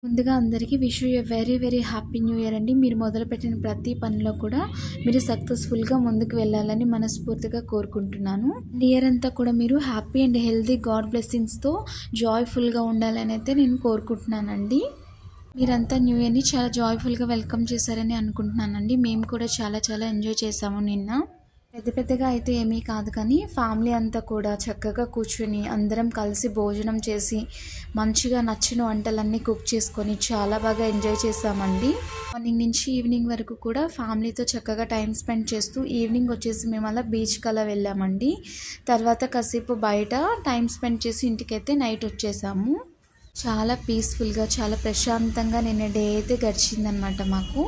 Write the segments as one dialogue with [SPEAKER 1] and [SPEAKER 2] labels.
[SPEAKER 1] ముందుగా అందరికీ wish you a very very happy new year అండి. మీరు మొదలుపెట్టిన ప్రతి పనిలో కూడా మీరు సక్సెస్ఫుల్గా ముందుకు వెళ్ళాలని మనస్ఫూర్తిగా కోరుకుంటున్నాను. ఇయర్ అంతా కూడా మీరు హ్యాపీ అండ్ హెల్తీ గాడ్ బ్లెస్సింగ్స్తో జాయ్ఫుల్గా ఉండాలని అయితే నేను కోరుకుంటున్నానండి. మీరంతా న్యూ ఇయర్ని చాలా జాయ్ఫుల్గా వెల్కమ్ చేశారని అనుకుంటున్నానండి. మేము కూడా చాలా చాలా ఎంజాయ్ చేసాము నిన్న. పెద్దగా అయితే ఏమీ కాదు, కానీ ఫ్యామిలీ అంతా కూడా చక్కగా కూర్చొని అందరం కలిసి భోజనం చేసి మంచిగా నచ్చిన వంటలన్నీ కుక్ చేసుకొని చాలా బాగా ఎంజాయ్ చేసామండి. మార్నింగ్ నుంచి ఈవినింగ్ వరకు కూడా ఫ్యామిలీతో చక్కగా టైం స్పెండ్ చేస్తూ ఈవినింగ్ వచ్చేసి మేము అలా బీచ్కి అలా వెళ్ళామండి. తర్వాత కాసేపు బయట టైం స్పెండ్ చేసి ఇంటికైతే నైట్ వచ్చేసాము. చాలా పీస్ఫుల్గా చాలా ప్రశాంతంగా నిన్న డే అయితే గడిచిందనమాట. మాకు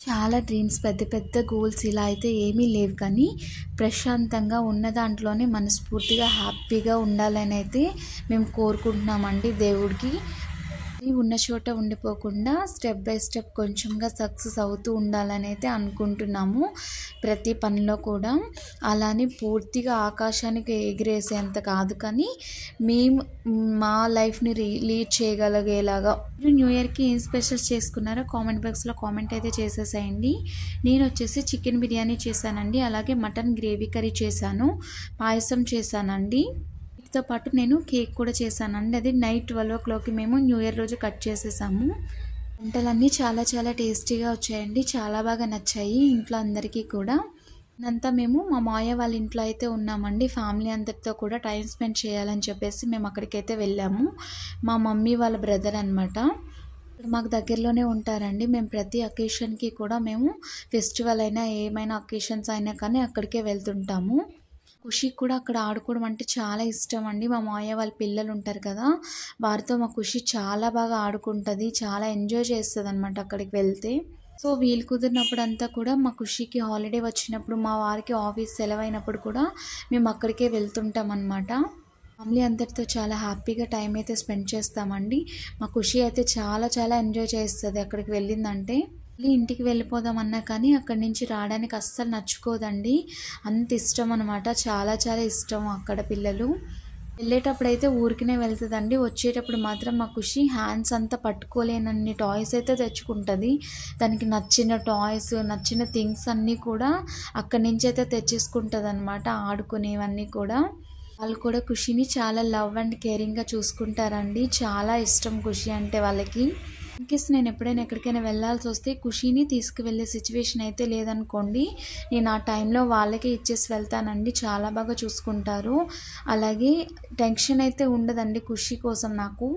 [SPEAKER 1] చాలా డ్రీమ్స్, పెద్ద గోల్స్ ఇలా అయితే ఏమీ లేవు, కానీ ప్రశాంతంగా ఉన్న దాంట్లోనే మనస్ఫూర్తిగా హ్యాపీగా ఉండాలని అయితే మేము కోరుకుంటున్నామండి దేవుడికి. ఉన్న చోట ఉండిపోకుండా స్టెప్ బై స్టెప్ కొంచెంగా సక్సెస్ అవుతూ ఉండాలని అయితే అనుకుంటున్నాము ప్రతి పనిలో కూడా. అలానే పూర్తిగా ఆకాశానికి ఎగిరేసేంత కాదు, కానీ మేము మా లైఫ్ని లీడ్ చేయగలిగేలాగా. మీరు న్యూ ఇయర్కి ఏం స్పెషల్స్ చేసుకున్నారో కామెంట్ బాక్స్లో కామెంట్ అయితే చేసేసేయండి. నేను వచ్చేసి చికెన్ బిర్యానీ చేశానండి, అలాగే మటన్ గ్రేవీ కర్రీ చేశాను, పాయసం చేశానండి. తో పాటు నేను కేక్ కూడా చేశానండి. అది నైట్ 12 o'clockకి మేము న్యూ ఇయర్ రోజు కట్ చేసేసాము. వంటలన్నీ చాలా చాలా టేస్టీగా వచ్చాయండి, చాలా బాగా నచ్చాయి ఇంట్లో అందరికీ కూడా. అంతా మేము మా మాయ వాళ్ళ ఇంట్లో అయితే ఉన్నామండి. ఫ్యామిలీ అందరితో కూడా టైం స్పెండ్ చేయాలని చెప్పేసి మేము అక్కడికైతే వెళ్ళాము. మా మమ్మీ వాళ్ళ బ్రదర్ అనమాట, మాకు దగ్గరలోనే ఉంటారండి. మేము ప్రతి అకేషన్కి కూడా మేము ఫెస్టివల్ అయినా ఏమైనా అకేషన్స్ అయినా కానీ అక్కడికే వెళ్తుంటాము. ఖుషికి కూడా అక్కడ ఆడుకోవడం అంటే చాలా ఇష్టం అండి. మా మాయ వాళ్ళ పిల్లలు ఉంటారు కదా, వారితో మా ఖుషి చాలా బాగా ఆడుకుంటుంది, చాలా ఎంజాయ్ చేస్తుంది అనమాట అక్కడికి వెళ్తే. సో వీలు కుదిరినప్పుడు అంతా కూడా మా ఖుషికి హాలిడే వచ్చినప్పుడు, మా వారికి ఆఫీస్ సెలవైనప్పుడు కూడా మేము అక్కడికే వెళ్తుంటాం అనమాట. ఫ్యామిలీ అందరితో చాలా హ్యాపీగా టైం అయితే స్పెండ్ చేస్తామండి. మా ఖుషి అయితే చాలా చాలా ఎంజాయ్ చేస్తుంది అక్కడికి వెళ్ళిందంటే. ఇంటికి వెళ్ళిపోదామన్నా కానీ అక్కడి నుంచి రావడానికి అస్సలు నచ్చుకోదండి, అంత ఇష్టం అనమాట, చాలా చాలా ఇష్టం అక్కడ పిల్లలు. వెళ్ళేటప్పుడు అయితే ఊరికినే వెళ్తుందండి, వచ్చేటప్పుడు మాత్రం మా ఖుషి హ్యాండ్స్ అంతా పట్టుకోలేనన్ని టాయ్స్ అయితే తెచ్చుకుంటుంది. దానికి నచ్చిన టాయ్స్, నచ్చిన థింగ్స్ అన్నీ కూడా అక్కడి నుంచి అయితే తెచ్చేసుకుంటుంది అనమాట, ఆడుకునేవన్నీ కూడా. వాళ్ళు కూడా ఖుషిని చాలా లవ్ అండ్ కేరింగ్గా చూసుకుంటారండి, చాలా ఇష్టం ఖుషి అంటే వాళ్ళకి. ఇన్కేస్ నేను ఎప్పుడైనా ఎక్కడికైనా వెళ్ళాల్సి వస్తే ఖుషిని తీసుకువెళ్ళే సిచ్యువేషన్ అయితే లేదనుకోండి, నేను ఆ టైంలో వాళ్ళకే ఇచ్చేసి వెళ్తానండి, చాలా బాగా చూసుకుంటారు. అలాగే టెన్షన్ అయితే ఉండదండి ఖుషి కోసం నాకు.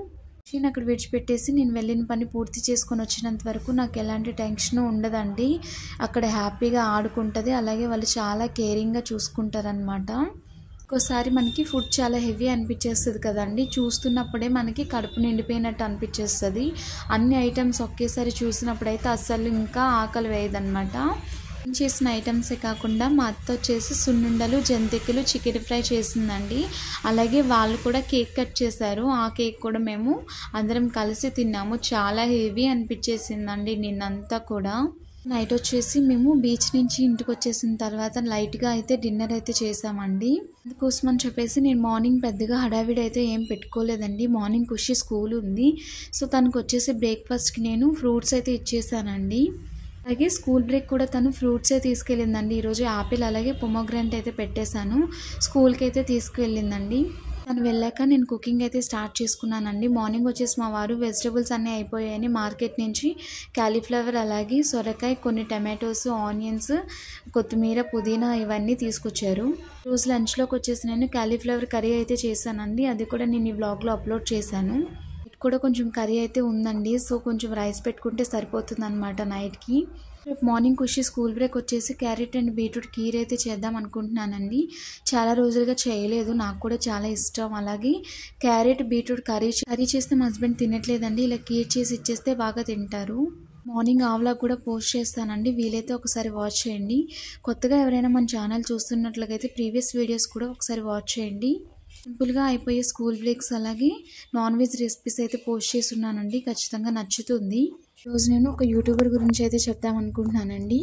[SPEAKER 1] ఖుషిని అక్కడ విడిచిపెట్టేసి నేను వెళ్ళిన పని పూర్తి చేసుకొని వచ్చినంత వరకు నాకు ఎలాంటి టెన్షన్ ఉండదండి. అక్కడ హ్యాపీగా ఆడుకుంటుంది, అలాగే వాళ్ళు చాలా కేరింగ్గా చూసుకుంటారనమాట. ఒక్కోసారి మనకి ఫుడ్ చాలా హెవీ అనిపించేస్తుంది కదండి, చూస్తున్నప్పుడే మనకి కడుపు నిండిపోయినట్టు అనిపించేస్తుంది. అన్ని ఐటమ్స్ ఒకేసారి చూసినప్పుడైతే అస్సలు ఇంకా ఆకలి వేయదనమాట. చేసిన ఐటమ్సే కాకుండా మా అత్త వచ్చేసి సున్నుండలు, జంతికలు, చికెన్ ఫ్రై చేసిందండి. అలాగే వాళ్ళు కూడా కేక్ కట్ చేశారు, ఆ కేక్ కూడా మేము అందరం కలిసి తిన్నాము. చాలా హెవీ అనిపించేసిందండి నిన్నంతా కూడా. నైట్ వచ్చేసి మేము బీచ్ నుంచి ఇంటికి వచ్చేసిన తర్వాత లైట్గా అయితే డిన్నర్ అయితే చేసామండి. అందుకోసం అని చెప్పేసి నేను మార్నింగ్ పెద్దగా హడావిడి అయితే ఏం పెట్టుకోలేదండి. మార్నింగ్ ఖుషి స్కూల్ ఉంది, సో తనకు వచ్చేసి బ్రేక్ఫాస్ట్కి నేను ఫ్రూట్స్ అయితే ఇచ్చేసానండి. అలాగే స్కూల్ బ్రేక్ కూడా తను ఫ్రూట్సే తీసుకెళ్ళిందండి. ఈరోజు యాపిల్ అలాగే పొమోగ్రానైట్ అయితే పెట్టేశాను, స్కూల్కి అయితే తీసుకువెళ్ళిందండి. తను వెళ్ళాక నేను కుకింగ్ అయితే స్టార్ట్ చేసుకున్నానండి. మార్నింగ్ వచ్చేసి మా వారు వెజిటబుల్స్ అన్నీ అయిపోయాయని మార్కెట్ నుంచి క్యాలీఫ్లవర్, అలాగే సొరకాయ, కొన్ని టమాటోస్, ఆనియన్స్, కొత్తిమీర, పుదీనా ఇవన్నీ తీసుకొచ్చారు. రోజు లంచ్లోకి వచ్చేసి నేను క్యాలీఫ్లవర్ కర్రీ అయితే చేశానండి, అది కూడా నేను ఈ వ్లాగ్లో అప్లోడ్ చేశాను. కూడా కొంచెం కర్రీ అయితే ఉందండి, సో కొంచెం రైస్ పెట్టుకుంటే సరిపోతుంది అనమాట నైట్కి. రేపు మార్నింగ్ ఖుషి స్కూల్ బ్రేక్ వచ్చేసి క్యారెట్ అండ్ బీట్రూట్ కీర్ అయితే చేద్దాం అనుకుంటున్నానండి. చాలా రోజులుగా చేయలేదు, నాకు కూడా చాలా ఇష్టం. అలాగే క్యారెట్ బీట్రూట్ కర్రీ చేస్తే మా హస్బెండ్ తినట్లేదండి, ఇలా కీర్ చేసి ఇచ్చేస్తే బాగా తింటారు. మార్నింగ్ ఆ వ్లాగ్ కూడా పోస్ట్ చేస్తానండి, వీలైతే ఒకసారి వాచ్ చేయండి. కొత్తగా ఎవరైనా మన ఛానల్ చూస్తున్నట్లయితే ప్రీవియస్ వీడియోస్ కూడా ఒకసారి వాచ్ చేయండి. సింపుల్గా అయిపోయే స్కూల్ బ్రేక్స్ అలాగే నాన్ వెజ్ రెసిపీస్ అయితే పోస్ట్ చేస్తున్నానండి, ఖచ్చితంగా నచ్చుతుంది. ఈరోజు నేను ఒక యూట్యూబర్ గురించి అయితే చెప్దామనుకుంటున్నానండి.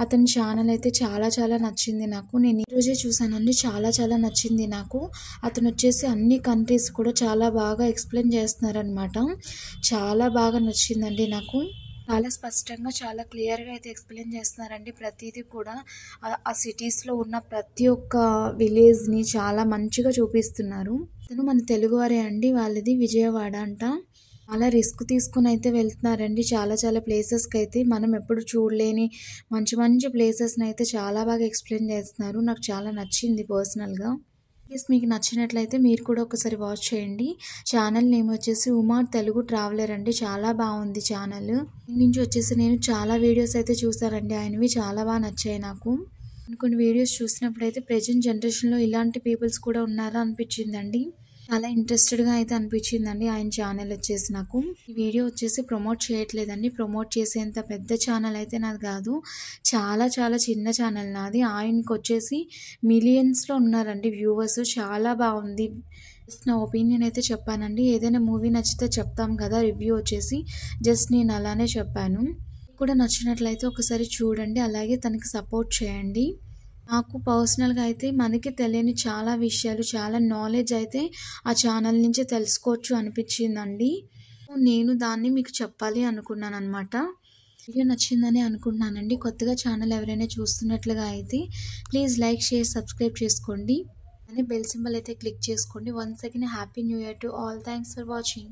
[SPEAKER 1] అతని ఛానల్ అయితే చాలా చాలా నచ్చింది నాకు. నేను ఈరోజే చూసానండి. చాలా చాలా నచ్చింది నాకు. అతను వచ్చేసి అన్ని కంట్రీస్ కూడా చాలా బాగా ఎక్స్ప్లెయిన్ చేస్తున్నారనమాట. చాలా బాగా నచ్చిందండి నాకు. చాలా స్పష్టంగా చాలా క్లియర్గా అయితే ఎక్స్ప్లెయిన్ చేస్తున్నారండి ప్రతిదీ కూడా. ఆ సిటీస్లో ఉన్న ప్రతి ఒక్క విలేజ్ని చాలా మంచిగా చూపిస్తున్నారు. అతను మన తెలుగువారే అండి. వాళ్ళది విజయవాడ అంట. చాలా రిస్క్ తీసుకుని అయితే వెళ్తున్నారండి చాలా చాలా ప్లేసెస్కి అయితే. మనం ఎప్పుడు చూడలేని మంచి మంచి ప్లేసెస్ని అయితే చాలా బాగా ఎక్స్ప్లెయిన్ చేస్తున్నారు. నాకు చాలా నచ్చింది పర్సనల్గా. ప్లీజ్ మీకు నచ్చినట్లయితే మీరు కూడా ఒకసారి వాచ్ చేయండి. ఛానల్ నేమ్ వచ్చేసి ఉమా తెలుగు ట్రావెలర్ అండి. చాలా బాగుంది ఛానల్. నుంచి వచ్చేసి నేను చాలా వీడియోస్ అయితే చూసానండి ఆయనవి. చాలా బాగా నచ్చాయి నాకు. కొన్ని వీడియోస్ చూసినప్పుడు అయితే ప్రజెంట్ జనరేషన్లో ఇలాంటి పీపుల్స్ కూడా ఉన్నారా అనిపించిందండి. చాలా ఇంట్రెస్టెడ్గా అయితే అనిపించిందండి ఆయన ఛానల్ వచ్చేసి నాకు. ఈ వీడియో వచ్చేసి ప్రమోట్ చేయట్లేదండి. ప్రమోట్ చేసేంత పెద్ద ఛానల్ అయితే నాది కాదు. చాలా చాలా చిన్న ఛానల్ నాది. ఆయనకి వచ్చేసి మిలియన్స్లో ఉన్నారండి వ్యూవర్స్. చాలా బాగుంది. జస్ట్ నా ఒపీనియన్ అయితే చెప్పానండి. ఏదైనా మూవీ నచ్చితే చెప్తాం కదా రివ్యూ వచ్చేసి. జస్ట్ నేను అలానే చెప్పాను. కూడా నచ్చినట్లయితే ఒకసారి చూడండి. అలాగే తనకి సపోర్ట్ చేయండి. నాకు పర్సనల్గా అయితే మనకి తెలియని చాలా విషయాలు, చాలా నాలెడ్జ్ అయితే ఆ ఛానల్ నుంచి తెలుసుకోవచ్చు అనిపించిందండి. నేను దాన్ని మీకు చెప్పాలి అనుకున్నాను అనమాట. వీడియో నచ్చిందని అనుకుంటున్నానండి. కొత్తగా ఛానల్ ఎవరైనా చూస్తున్నట్లుగా అయితే ప్లీజ్ లైక్, షేర్, సబ్స్క్రైబ్ చేసుకోండి. అని బెల్ సింబల్ అయితే క్లిక్ చేసుకోండి. Once again happy new year to all. Thanks for watching.